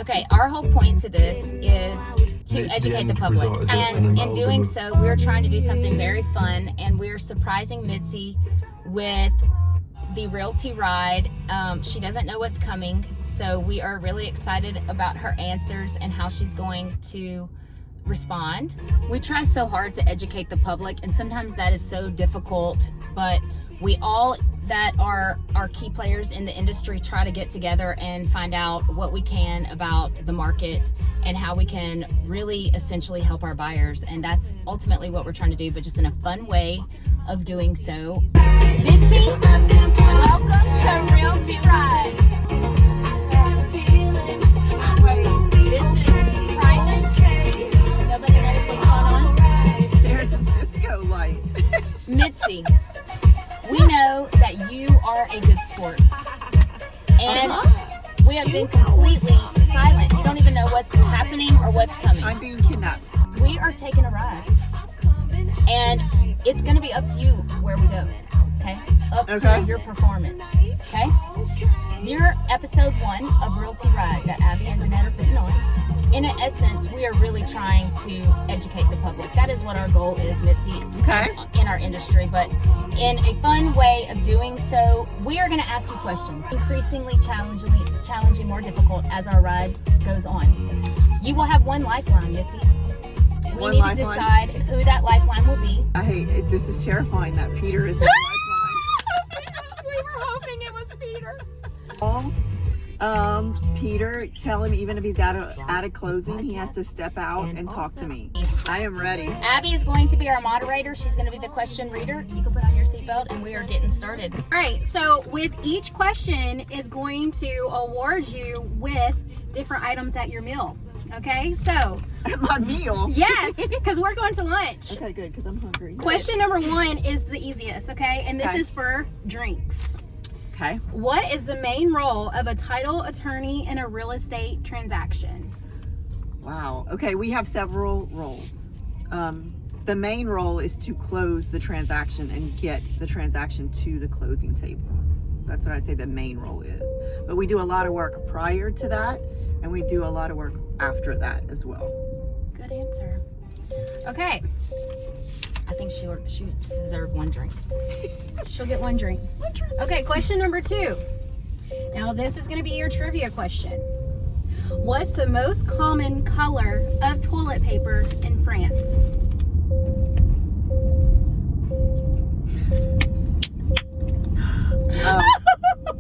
Okay, our whole point to this is to educate the public. And in doing so, we're trying to do something very fun, and we're surprising Mitzi with the Realty Ride. She doesn't know what's coming, so we are really excited about her answers and how she's going to respond. We try so hard to educate the public, and sometimes that is so difficult, but we all that are key players in the industry try to get together and find out what we can about the market and how we can really essentially help our buyers. And that's ultimately what we're trying to do, but just in a fun way of doing so. Mitzi, welcome to Realty Ride. This is private. Nobody knows what's going on. There's a disco light. Mitzi, we know that you are a good sport, and we have been completely silent. You don't even know what's happening or what's coming. I'm being kidnapped. We are taking a ride, and it's going to be up to you where we go, okay? Up to your performance, okay? You're episode 1 of Realty Ride that Abby and Jeanette are putting on. In essence, we are really trying to educate the public. That is what our goal is, Mitzi, in our industry. But in a fun way of doing so, we are going to ask you questions, increasingly challenging, more difficult as our ride goes on. You will have one lifeline, Mitzi. We need to decide who that lifeline will be. I hate it. This is terrifying that Peter is my lifeline. We were hoping it was Peter. Peter, tell him even if he's at a closing, he has to step out and talk to me. I am ready. Abby is going to be our moderator. She's going to be the question reader. You can put on your seatbelt, and we are getting started. All right, so with each question is going to award you with different items at your meal. Okay, so my meal? Yes, because we're going to lunch. Okay, good, because I'm hungry. Question number 1 is the easiest, okay? And this is for drinks. Okay. What is the main role of a title attorney in a real estate transaction? Wow. Okay, we have several roles. The main role is to close the transaction and get the transaction to the closing table. That's what I'd say the main role is. But we do a lot of work prior to that, and we do a lot of work after that as well. Good answer. Okay. I think she just deserved one drink. She'll get one drink. Okay, question number 2. Now this is going to be your trivia question. What's the most common color of toilet paper in France?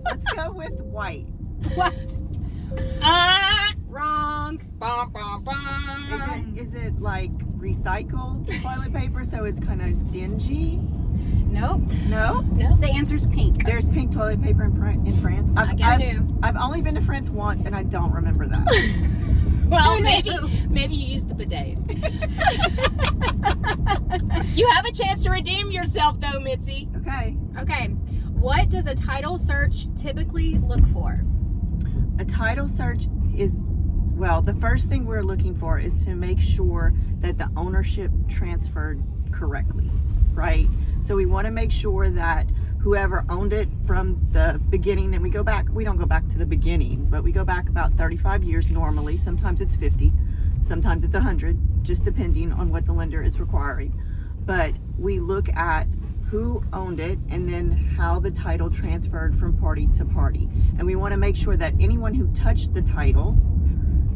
Let's go with white. What? Wrong. Bum, bum, bum. Is it like recycled toilet paper, so it's kind of dingy? Nope. No? No. The answer's pink. There's pink toilet paper in France. I've only been to France once, and I don't remember that. Well, maybe you used the bidets. You have a chance to redeem yourself, though, Mitzi. Okay. What does a title search typically look for? A title search is, well, the first thing we're looking for is to make sure that the ownership transferred correctly, right? So we want to make sure that whoever owned it from the beginning, and we don't go back to the beginning, but we go back about 35 years normally. Sometimes it's 50, sometimes it's 100, just depending on what the lender is requiring. But we look at who owned it and then how the title transferred from party to party. And we want to make sure that anyone who touched the title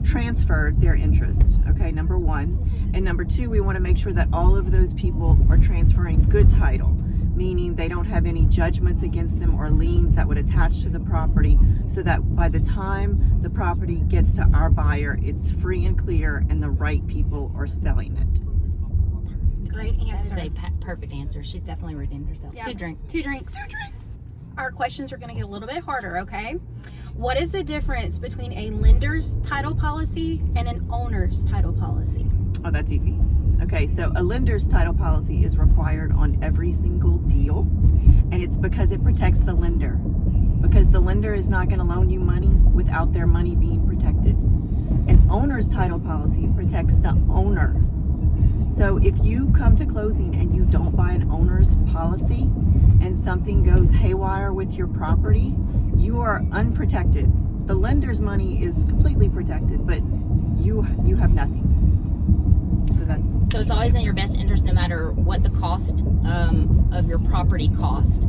transferred their interest, okay, number 1. And number 2, we want to make sure that all of those people are transferring good title, meaning they don't have any judgments against them or liens that would attach to the property, so that by the time the property gets to our buyer, it's free and clear and the right people are selling it. Great answer. That is a perfect answer. She's definitely redeemed herself. Yeah. 2 drinks. 2 drinks. Our questions are going to get a little bit harder, okay? What is the difference between a lender's title policy and an owner's title policy? Oh, that's easy. Okay, so a lender's title policy is required on every single deal, and it's because it protects the lender. Because the lender is not going to loan you money without their money being protected. An owner's title policy protects the owner. So if you come to closing and you don't buy an owner's policy and something goes haywire with your property, you are unprotected. the lender's money is completely protected, but you have nothing. So it's always in your best interest, no matter what the cost of your property cost.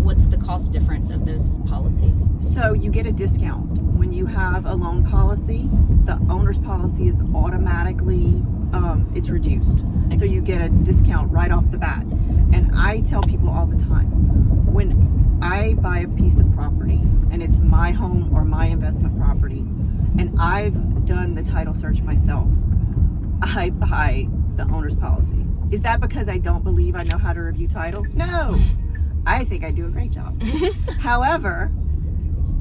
What's the cost difference of those policies? So you get a discount when you have a loan policy. The owner's policy is automatically it's reduced. So you get a discount right off the bat. And I tell people all the time, when I buy a piece of property and it's my home or my investment property, and I've done the title search myself, I buy the owner's policy. Is that because I don't believe I know how to review title? No. I think I do a great job. However,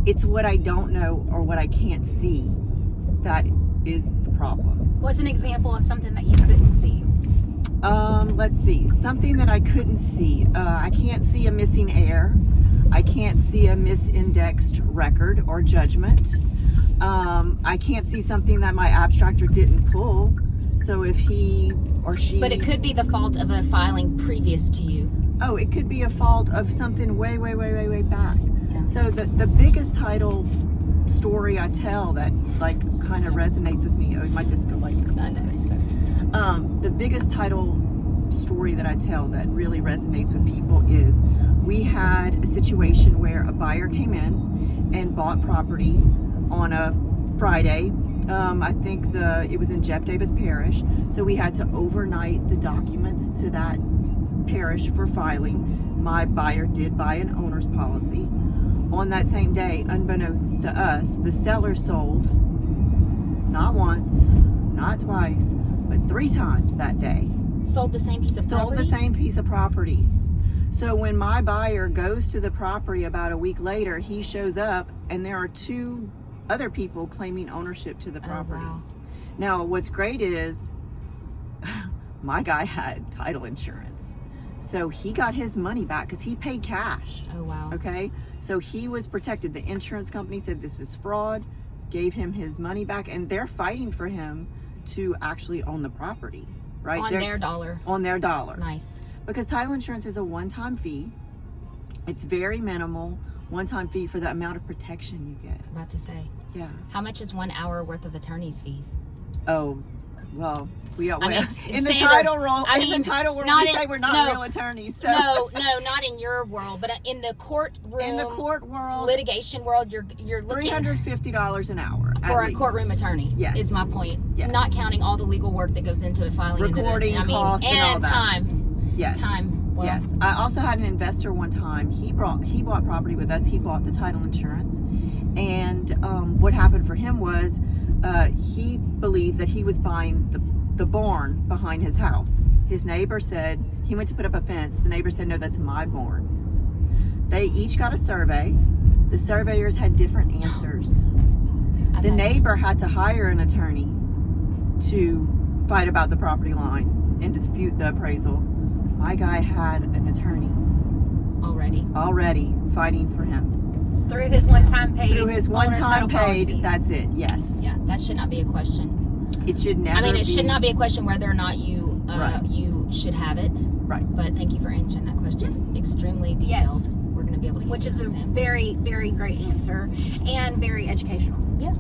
it's what I don't know or what I can't see that is the problem. What's an example of something that you couldn't see? Let's see. Something that I couldn't see. I can't see a missing heir. I can't see a misindexed record or judgment. I can't see something that my abstractor didn't pull. So if he or she... But it could be the fault of a filing previous to you. Oh, it could be a fault of something way back. Yeah. So the biggest title story I tell that like kind of resonates with me. Oh, my disco lights come on. The biggest title story that I tell that really resonates with people is we had a situation where a buyer came in and bought property on a Friday. I think it was in Jeff Davis Parish. So we had to overnight the documents to that parish for filing. My buyer did buy an owner's policy. On that same day, unbeknownst to us, the seller sold not once, not twice, but 3 times that day. Sold the same piece of property? Sold the same piece of property. So when my buyer goes to the property about a week later, he shows up and there are 2 other people claiming ownership to the property. Oh, wow. Now, what's great is my guy had title insurance. So he got his money back because he paid cash. Oh, wow. Okay? So he was protected. The insurance company said this is fraud, gave him his money back, and they're fighting for him to actually own the property, right? On their dollar. On their dollar. Nice. Because title insurance is a one-time fee. It's very minimal, one-time fee for the amount of protection you get. I'm about to say. Yeah. How much is 1 hour worth of attorney's fees? Oh, well, in standard, the title world, not we say we're not real attorneys. So. No, not in your world, but in the courtroom. In the court world, litigation world, you're looking $350 an hour for a courtroom attorney. Yes. Is my point. Yes. Not counting all the legal work that goes into it, filing, recording costs, and all that. Time. Yes. Time. Well, yes. I also had an investor one time. He bought property with us. He bought the title insurance, and what happened for him was he believed that he was buying the barn behind his house. His neighbor said, he went to put up a fence. The neighbor said, no, that's my barn. They each got a survey. The surveyors had different answers. The neighbor had to hire an attorney to fight about the property line and dispute the appraisal. My guy had an attorney already fighting for him. Through his one-time paid. Through his one-time paid, policy. that's it, yes. Yeah, that should not be a question. It should never it should not be a question whether or not you you should have it. Right. But thank you for answering that question. Extremely detailed. Yes. We're going to be able to use Which is this a exam. very, very great answer and very educational. Yeah.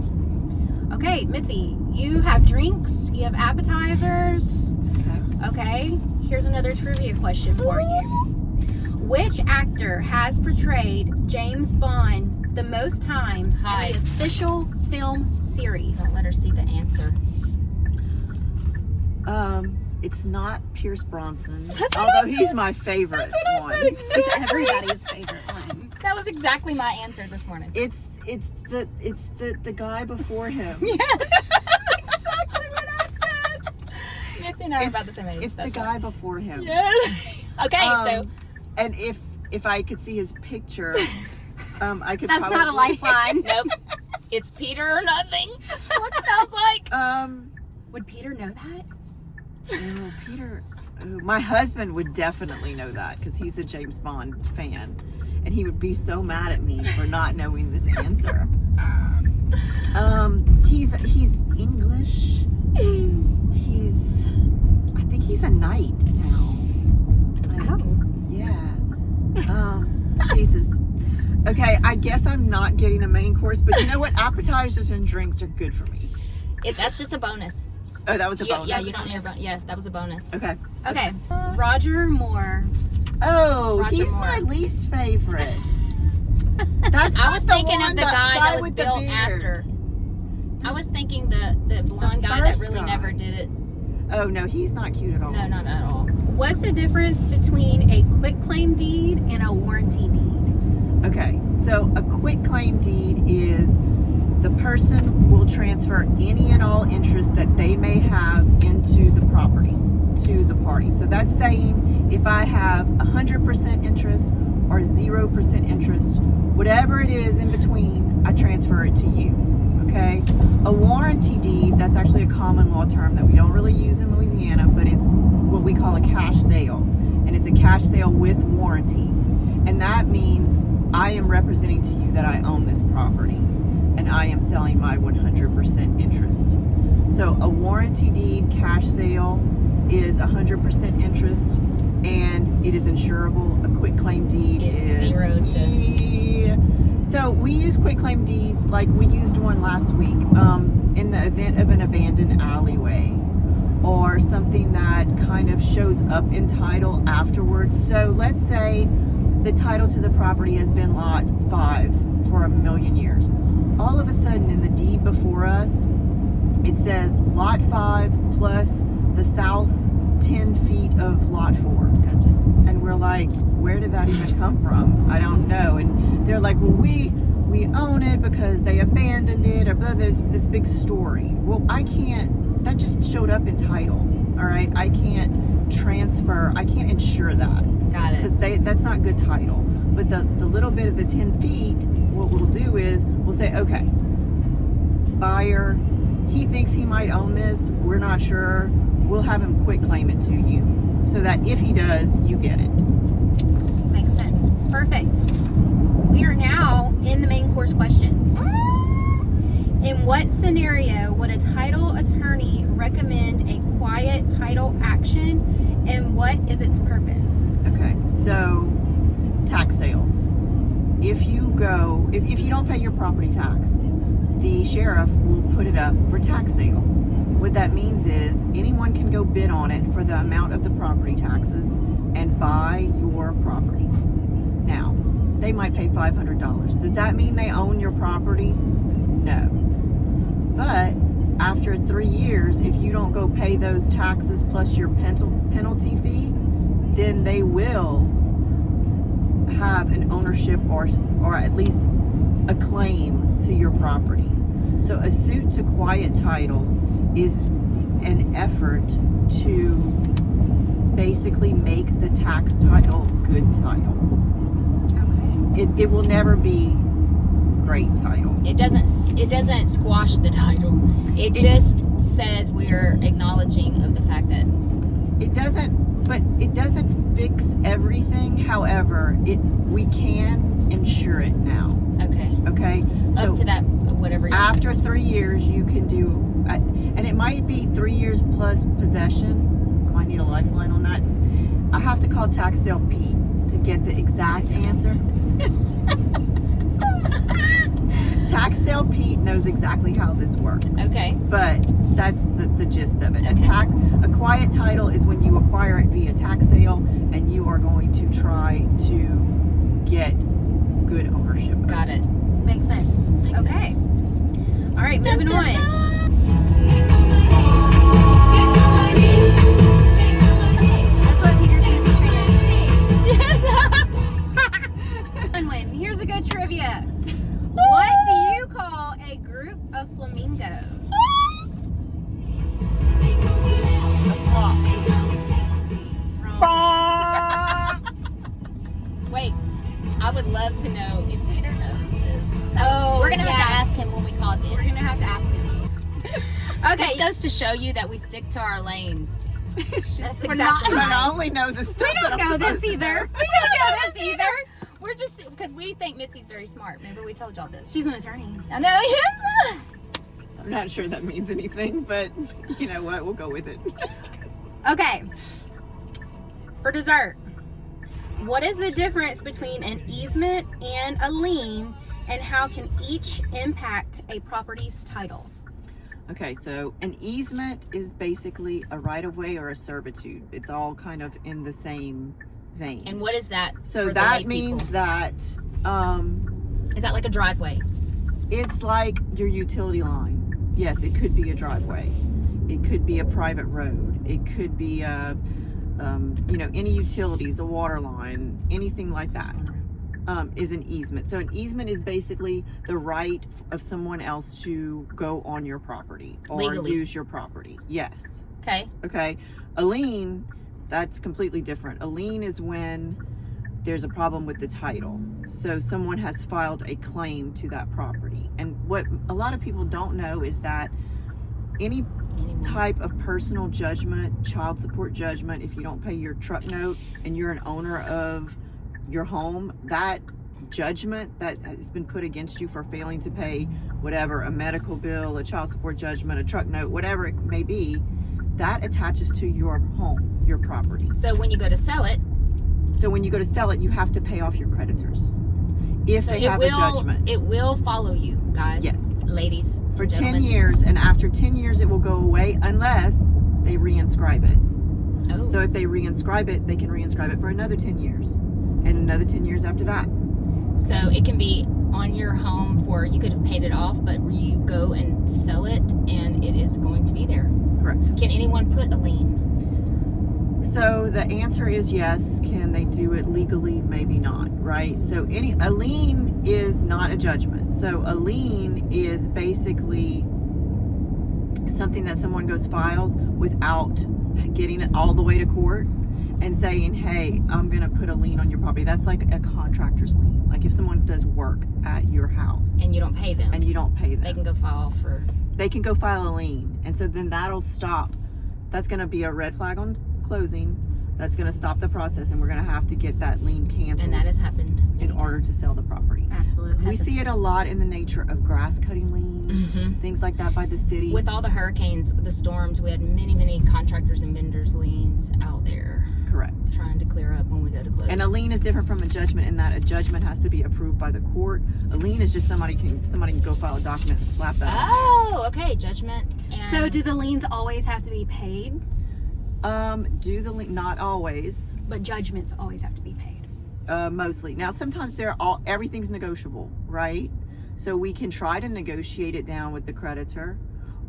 Okay, Missy, you have drinks, you have appetizers. Okay. Okay, here's another trivia question for you. Which actor has portrayed James Bond the most times in the official film series? Don't let her see the answer. It's not Pierce Bronson, although he's my favorite. That's what one. I said. It's everybody's favorite one. That was exactly my answer this morning. It's the guy before him. Yes, that's exactly what I said. Nancy and I are about the same age. It's the guy before him. Yes. Okay, so. And if I could see his picture, I could. That's probably... not a lifeline. Nope. It's Peter or nothing. What it sounds like. Would Peter know that? Oh, Peter. My husband would definitely know that because he's a James Bond fan, and he would be so mad at me for not knowing this answer. He's English. I think he's a knight now. Like, Oh. yeah. Jesus. Okay. Okay, I guess I'm not getting a main course, but you know what? Appetizers and drinks are good for me. That's just a bonus. Oh, that was a bonus. Yeah, you don't need a bonus. Yes, that was a bonus. Okay. Okay. Roger Moore. Oh, Roger he's Moore. my least favorite. That's I was not the thinking of one, the guy that was with the built beard. after. I was thinking the blonde guy that first really guy. never did it. Oh no, he's not cute at all. No, not at all. What's the difference between a quitclaim deed and a warranty deed? Okay, so a quitclaim deed is the person will transfer any and all interest that they may have into the property to the party. So that's saying if I have 100% interest or 0% interest, whatever it is in between, I transfer it to you. Okay? A warranty deed, that's actually a common law term that we don't really use in Louisiana, but it's what we call a cash sale. And it's a cash sale with warranty. And that means I am representing to you that I own this property and I am selling my 100% interest. So a warranty deed cash sale is 100% interest and it is insurable. A quitclaim deed is 0 to... So we use quitclaim deeds like we used one last week in the event of an abandoned alleyway or something that kind of shows up in title afterwards. So let's say the title to the property has been lot 5 for 1,000,000 years. All of a sudden in the deed before us, it says lot 5 plus the south 10 feet of lot 4. Gotcha. And we're like, where did that even come from? I don't know. And they're like, well, we own it because they abandoned it, or blah, there's this big story. Well, I can't, that just showed up in title, all right? I can't transfer, I can't insure that. Got it. Because that's not good title. But the little bit of the 10 feet, what we'll do is we'll say, okay, buyer, he thinks he might own this, we're not sure, we'll have him quitclaim it to you so that if he does, you get it. Makes sense. Perfect. We are now in the main course questions. In what scenario would a title attorney recommend a quiet title action, and what is its purpose? Okay, so tax sales. If you don't pay your property tax, the sheriff will put it up for tax sale. What that means is anyone can go bid on it for the amount of the property taxes and buy your property. Now, they might pay $500. Does that mean they own your property? No. But after 3 years, if you don't go pay those taxes plus your penalty fee, then they will have an ownership or at least a claim to your property. So a suit to quiet title is an effort to basically make the tax title good title. Okay. It will never be great title. It doesn't squash the title. It just says we're acknowledging of the fact that It doesn't fix everything. However, we can insure it now. Okay? So up to that whatever it is. after 3 years, you can do, and it might be 3 years plus possession. I might need a lifeline on that. I have to call Tax Sale Pete to get the exact answer. Tax Sale Pete knows exactly how this works. Okay. But that's the gist of it. Okay. A quiet title is when you acquire it via tax sale and you are going to try to get good ownership. Got it. Makes sense. Makes Okay. All right, moving on. That's what Peter's using to say. Yes. Here's a good trivia. What do you call a group of flamingos? Wait, I would love to know if Peter knows this. Oh, We're gonna have to yeah. ask him when we call it the We're gonna have to ask him. Okay. This goes to show you that we stick to our lanes. That's We're exactly not- I right. only know the stuff We that don't I'm know this supposed to either. know. We don't know this either. We're just because we think Mitzi's very smart. Remember we told y'all this. She's an attorney. I know. Yeah. I'm not sure that means anything, but you know what? We'll go with it. Okay. For dessert, What is the difference between an easement and a lien, and how can each impact a property's title? Okay, so an easement is basically a right-of-way or a servitude. It's all kind of in the same vein. And what is that? So for that the lay means people? that Is that like a driveway? it's like your utility line. Yes, it could be a driveway. It could be a private road. It could be a, any utilities, a water line, anything like that. Is an easement. So an easement is basically the right of someone else to go on your property or Legally. use your property. Yes. Okay. Okay. A lien, that's completely different. A lien is when there's a problem with the title. So someone has filed a claim to that property. And what a lot of people don't know is that any type of personal judgment, child support judgment, if you don't pay your truck note and you're an owner of your home, that judgment that has been put against you for failing to pay whatever, a medical bill, a child support judgment, a truck note, whatever it may be, that attaches to your home, your property. So when you go to sell it, you have to pay off your creditors if they have a judgment. It will follow you, guys. Yes. Ladies. For gentlemen. 10 years, and after 10 years it will go away unless they reinscribe it. Oh. So if they reinscribe it, they can reinscribe it for another 10 years and another 10 years after that. So it can be on your home for, you could have paid it off, but you go and sell it and it is going to be there. Correct. Can anyone put a lien? So the answer is yes. Can they do it legally? Maybe not, right? So a lien is not a judgment. So a lien is basically something that someone files without getting it all the way to court and saying, hey, I'm gonna put a lien on your property. That's like a contractor's lien. Like if someone does work at your house And you don't pay them. and you don't pay them, They can go file for... they can go file a lien. And so then that'll stop. That's gonna be a red flag on closing. That's gonna stop the process, and we're gonna have to get that lien canceled. And that has happened in order to sell the property. Absolutely. We see it a lot in the nature of grass cutting liens, things like that by the city. With all the hurricanes, the storms, we had many contractors and vendors liens out there. Correct. Trying to clear up when we go to close. And a lien is different from a judgment in that a judgment has to be approved by the court. A lien is just somebody can go file a document and slap that on Oh, okay. Judgment. And So do the liens always have to be paid? do the lien, not always, But judgments always have to be paid. mostly. Now sometimes everything's negotiable, right? So we can try to negotiate it down with the creditor,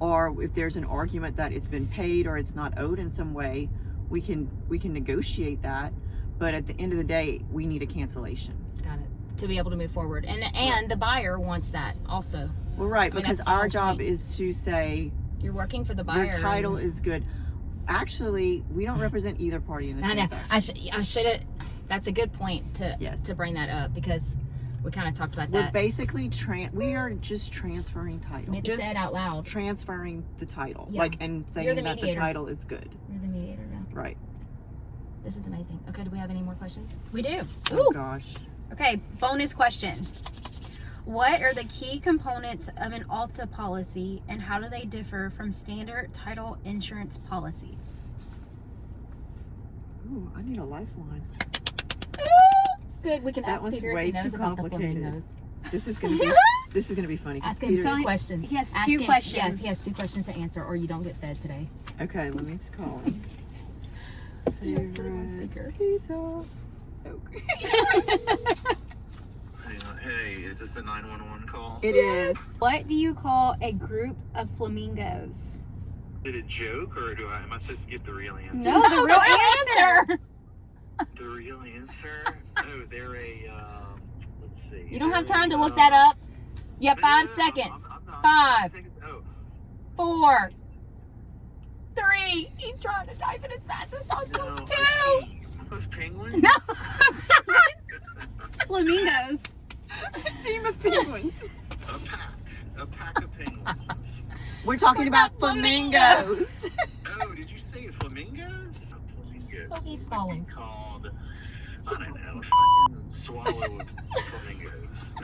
or if there's an argument that it's been paid or it's not owed in some way, we can negotiate that. But at the end of the day, we need a cancellation. Got it. To be able to move forward. And the buyer wants that also. Well, right, I mean, because that's the our whole job point. is to say You're working for the buyer. your title is good. Actually, we don't represent either party in the I know. transaction. I should have. That's a good point to Yes. to bring that up, because we kind of talked about We're that. basically we are just transferring title. Maybe Just say it out loud. transferring the title, Yeah. and You're saying the that the mediator. title is good. You're the mediator now. Right. This is amazing. Okay, do we have any more questions? We do. Oh gosh. Okay, bonus question. What are the key components of an ALTA policy, and how do they differ from standard title insurance policies? Ooh, I need a lifeline. Good. We can That ask one's Peter way if he knows too about the complicated. flamingos. This is gonna be funny. 'cause Ask him Peter's- two questions. He has Ask two him- questions. Yes, he has 2 questions to answer, or you don't get fed today. Okay, let me just call him. Yeah, put him on speaker. Peter. Hey, is this a 911 call? It is. What do you call a group of flamingos? Is it a joke, or am I supposed to get the real answer? No, the real answer. The real answer? Oh, they're a, let's see. You don't have time to look that up. You have 5 seconds. I'm not. 5, Seconds. Oh, 4, 3. He's trying to type it as fast as possible. no. 2. Those penguins? No. Flamingos. Team of penguins. A pack of penguins. We're talking about flamingos. Oh, did you say flamingos? Flamingos. Oh, he's stalling. Called, I don't know, fucking swallow of flamingos.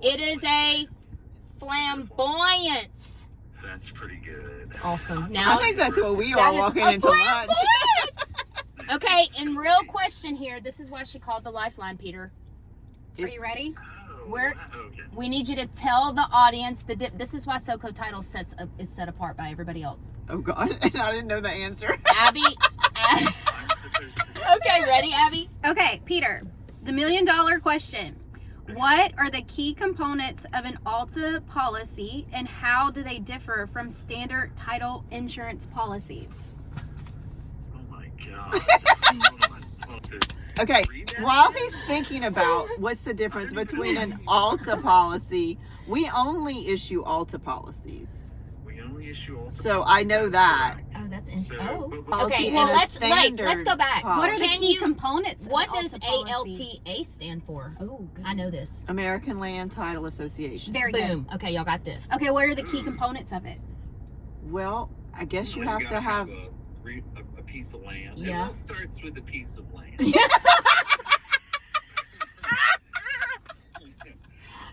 It is a flamboyance. That's pretty good. Awesome. Now I think that's what we that are is walking a into lunch. flamboyance. Okay, and real question here. This is why she called the lifeline, Peter. Are you ready? We need you to tell the audience this is why SoCo Title is set apart by everybody else. Oh God, and I didn't know the answer. Abby. Okay, ready, Abby? Okay, Peter, the $1 million question. What are the key components of an Alta policy and how do they differ from standard title insurance policies? Oh my God. Hold on. Okay, while he's thinking about what's the difference between an Alta policy, we only issue Alta policies. We only issue Alta So policies, I know that's that. correct. Oh, that's interesting. So, Oh. but- Okay, And well, a let's standard go back. policy. What are the Can key you- components What of an does Alta policy? ALTA stand for? Oh, good. I know this. American Land Title Association. Very good. Boom. Okay, y'all got this. Okay, what are the key components of it? Well, I guess you Well, have gotta to have. a piece of land. Yeah. It all starts with a piece of land.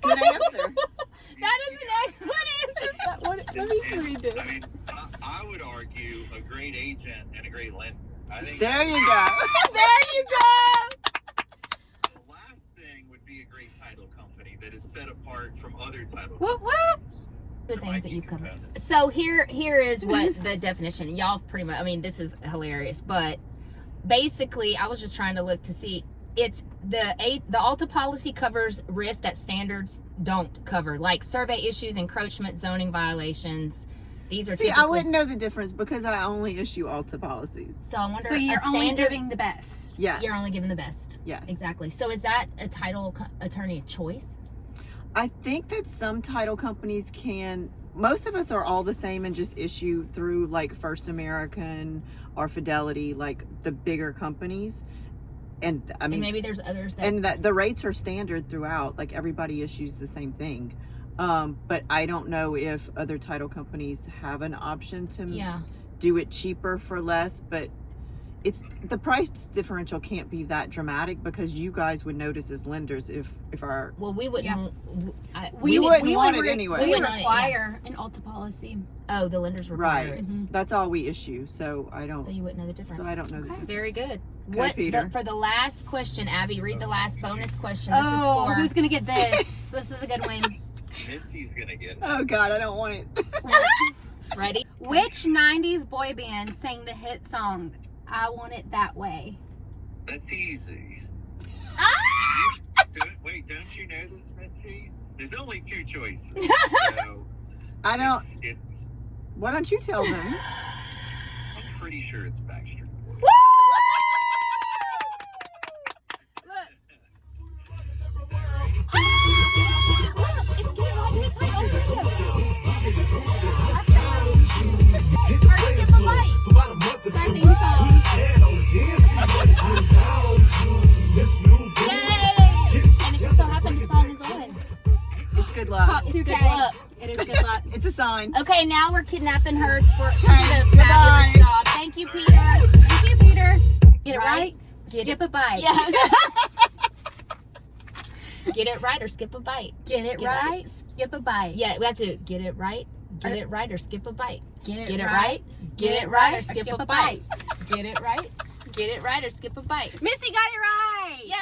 Good answer. That is an excellent answer. Let me read this. I mean, I would argue a great agent and a great lender. I think There you go. There you go. the last thing would be a great title company that is set apart from other title Whoop, companies. The There things might that be you've covered. components. So here is what the definition. Y'all pretty much. I mean, this is hilarious, but basically, I was just trying to look to see. It's the Alta policy covers risks that standards don't cover, like survey issues, encroachment, zoning violations. These are See, typically. I wouldn't know the difference because I only issue Alta policies. So I wonder. So you're a only standard, giving the best. Yes. You're only giving the best. Yes. Exactly. So is that a title attorney choice? I think that some title companies can. Most of us are all the same and just issue through like First American or Fidelity, like the bigger companies. And I And mean, maybe there's others that. and that the rates are standard throughout. Like everybody issues the same thing. But I don't know if other title companies have an option to Yeah. do it cheaper for less, but it's the price differential can't be that dramatic because you guys would notice as lenders if our Well, we wouldn't. We wouldn't want it anyway. We wouldn't want it, require an Alta policy. Oh, the lenders require Right. it. That's all we issue, so I don't. So you wouldn't know the difference. So I don't know the difference. Very good. Okay, What Peter. for the last question, Abby? Read the last bonus question. This Oh, is for who's gonna get this? This is a good one. Mitzi's gonna get it. Oh God, I don't want it. ready. Which 90s boy band sang the hit song I Want It That Way? That's easy. Ah! Don't you know this, Mitzi? There's only two choices. So I don't. it's Why don't you tell them? I'm pretty sure it's Backstreet Boys. And it just so happened the song is on. It's good luck. Pop It's 2K. good luck. It is good luck. It's a sign. Okay, now we're kidnapping her for she Okay, did a goodbye. fabulous job. Thank you, Peter. Thank you, Peter. Get it Right? right. Get Skip a bite. Yes. Get it right or skip a bite. Get it Get it right. Skip a bite. Yeah, we have to get it right. Get it right or skip a bite. Get Get it right. Get it right or skip a bite. bite. Get it right. Get it right or skip a bite. Missy got it right. Yay!